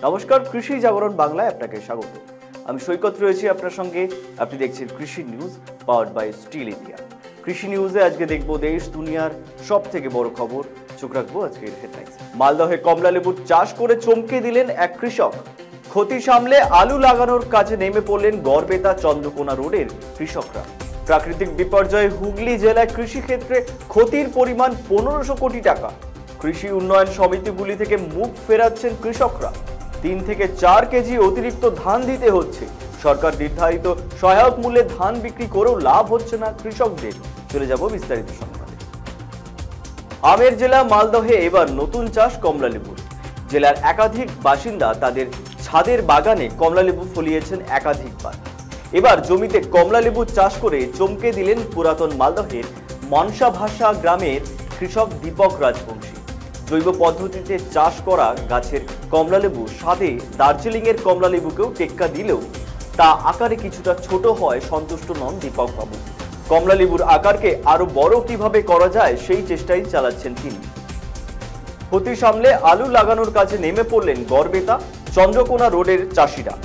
নমস্কার, কৃষি জাগরণ বাংলায় আপনাকে স্বাগত। আমি সৈকত রয়েছি আপনার সঙ্গে। আপনি দেখছেন কৃষি news powered by steel India. কৃষি নিউজে আজকে দেখব দেশ দুনিয়ার সব থেকে বড় খবর। চোখ রাখবো আজকের হেডলাইন্স। মালদহে কমলা লেবুর চাষ করে চমকে দিলেন এক কৃষক। ক্ষতি সামলে আলু লাগানোর কাজে নেমে পড়লেন গড়বেতা চন্দ্রকোনা রোডের কৃষকরা। প্রাকৃতিক বিপর্যয়ে হুগলি জেলায় কৃষি ক্ষেত্রে ক্ষতির পরিমাণ 1500 কোটি টাকা। কৃষি উন্নয়ন সমিতিগুলি থেকে মুখ ফেরাচ্ছেন কৃষকরা। 3 থেকে 4 কেজি অতিরিক্ত ধান দিতে হচ্ছে। সরকার নির্ধারিত সহায়ক মূল্যে ধান বিক্রি করেও লাভ হচ্ছে না কৃষকদের। চলে যাব বিস্তারিত সংবাদে। আমের জেলা মালদহে এবার নতুন চাষ কমলা লেবুর। জেলার একাধিক বাসিন্দা তাদের ছাদের বাগানে কমলা লেবু ফলিয়েছেন একাধিকবার। এবার জমিতে কমলা লেবু চাষ করে চমকে দিলেন পুরাতন মালদহের মনসাভাষা গ্রামের কৃষক দীপক রাজবংশী। জৈব পদ্ধতিতে চাষ করা গাছের কমলা লেবু স্বাদে দার্জিলিং এর কমলা লেবুকেও টেক্কা দিলেও তা আকারে কিছুটা ছোট হয় সন্তুষ্ট নন দীপক বাবু। কমলা লেবুর আকারকে আরো বড় কিভাবে করা যায় সেই চেষ্টাই চালাচ্ছেন তিনি। ক্ষতি সামলে আলু লাগানোর কাজে নেমে পড়লেন গড়বেতা চন্দ্রকোনা রোডের চাষিরা।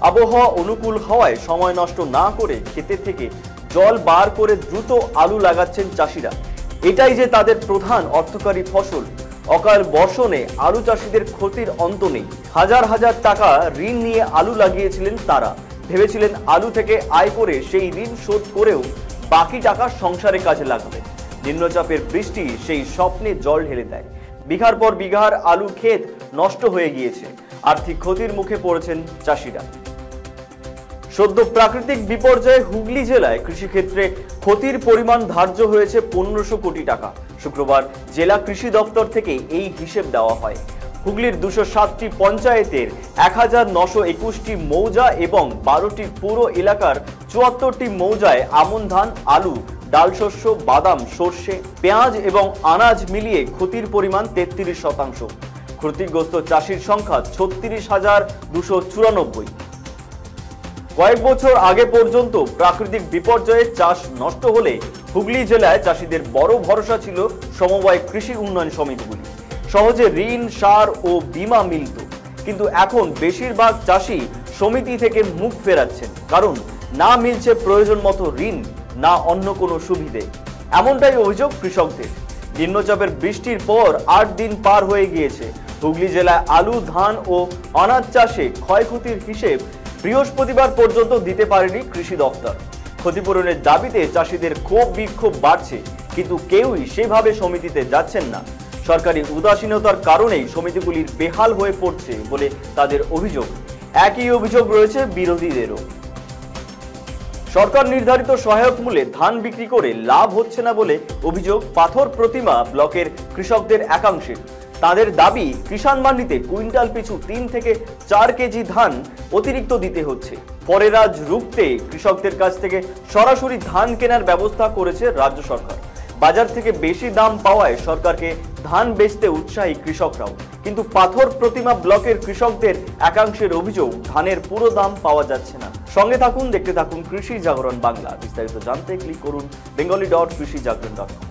আবহাওয়া অনুকূল হওয়ায় সময় নষ্ট না করে ক্ষেতে থেকে জল বার করে দ্রুত আলু লাগাচ্ছেন চাষিরা। এটাই যে তাদের প্রধান অর্থকারী ফসল। অকাল বর্ষণে আলু চাষিদের ক্ষতির অন্ত নেই। হাজার হাজার টাকা ঋণ নিয়ে আলু লাগিয়েছিলেন তারা। ভেবেছিলেন আলু থেকে আয় করে সেই ঋণ শোধ করেও বাকি টাকা সংসারে কাজে লাগাবে। নিম্নচাপের বৃষ্টি সেই স্বপ্নে জল ঢেলে দেয়। বিঘার পর বিঘার আলু ক্ষেত নষ্ট হয়ে গিয়েছে। আর্থিক ক্ষতির মুখে পড়েছেন চাষিরা। সদ্য প্রাকৃতিক বিপর্যয়ে হুগলি জেলায় কৃষিক্ষেত্রে ক্ষতির পরিমাণ ধার্য হয়েছে 1500 কোটি টাকা। শুক্রবার জেলা কৃষি দপ্তর থেকে এই হিসেব দেওয়া হয়। হুগলির 207টি পঞ্চায়েতের 1921টি মৌজা এবং 12টি পুর এলাকার 74টি মৌজায় আমন ধান, আলু, ডাল শস্য, বাদাম, সর্ষে, পেঁয়াজ এবং আনাজ মিলিয়ে ক্ষতির পরিমাণ 33%। ক্ষতিগ্রস্ত চাষির সংখ্যা 36,294। কয়েক বছর আগে পর্যন্ত প্রাকৃতিক বিপর্যয়ে চাষ নষ্ট হলে হুগলি জেলায় চাষিদের বড় ভরসা ছিল সমবায় কৃষি উন্নয়ন সমিতিগুলি। সহজে ঋণ, সার ও বীমা মিলত। কিন্তু এখন বেশিরভাগ চাষি সমিতি থেকে মুখ ফেরাচ্ছেন, কারণ না মিলছে প্রয়োজন মতো ঋণ, না অন্য কোনো সুবিধে। এমনটাই অভিযোগ কৃষকদের। নিম্নচাপের বৃষ্টির পর 8 দিন পার হয়ে গিয়েছে। হুগলি জেলায় আলু, ধান ও আনাজ চাষে ক্ষয়ক্ষতির হিসেব বৃহস্পতিবার পর্যন্ত দিতে পারেনি কৃষি দপ্তর। ক্ষতিপূরণের দাবিতে চাষিদের ক্ষোভ বিক্ষোভ বাড়ছে, কিন্তু কেউই সেভাবে সমিতিতে যাচ্ছেন না। সরকারি উদাসীনতার কারণেই সমিতিগুলির বেহাল হয়ে পড়ছে বলে তাদের অভিযোগ। একই অভিযোগ রয়েছে বিরোধীদেরও। সরকার নির্ধারিত সহায়ক মূল্যে ধান বিক্রি করে লাভ হচ্ছে না বলে অভিযোগ পাথর প্রতিমা ব্লকের কৃষকদের একাংশের। তাদের দাবি, কিষাণ মান্ডিতে কুইন্টাল পিছু 3 থেকে 4 কেজি ধান অতিরিক্ত দিতে হচ্ছে। ফরেরাজ রুখতে কৃষকদের কাছ থেকে সরাসরি ধান কেনার ব্যবস্থা করেছে রাজ্য সরকার। বাজার থেকে বেশি দাম পাওয়ায় সরকারকে ধান বেচতে উৎসাহী কৃষকরাও। কিন্তু পাথর প্রতিমা ব্লকের কৃষকদের একাংশের অভিযোগ, ধানের পুরো দাম পাওয়া যাচ্ছে না। সঙ্গে থাকুন, দেখতে থাকুন কৃষি জাগরণ বাংলা। বিস্তারিত জানতে ক্লিক করুন bengali.krishijagaran.com।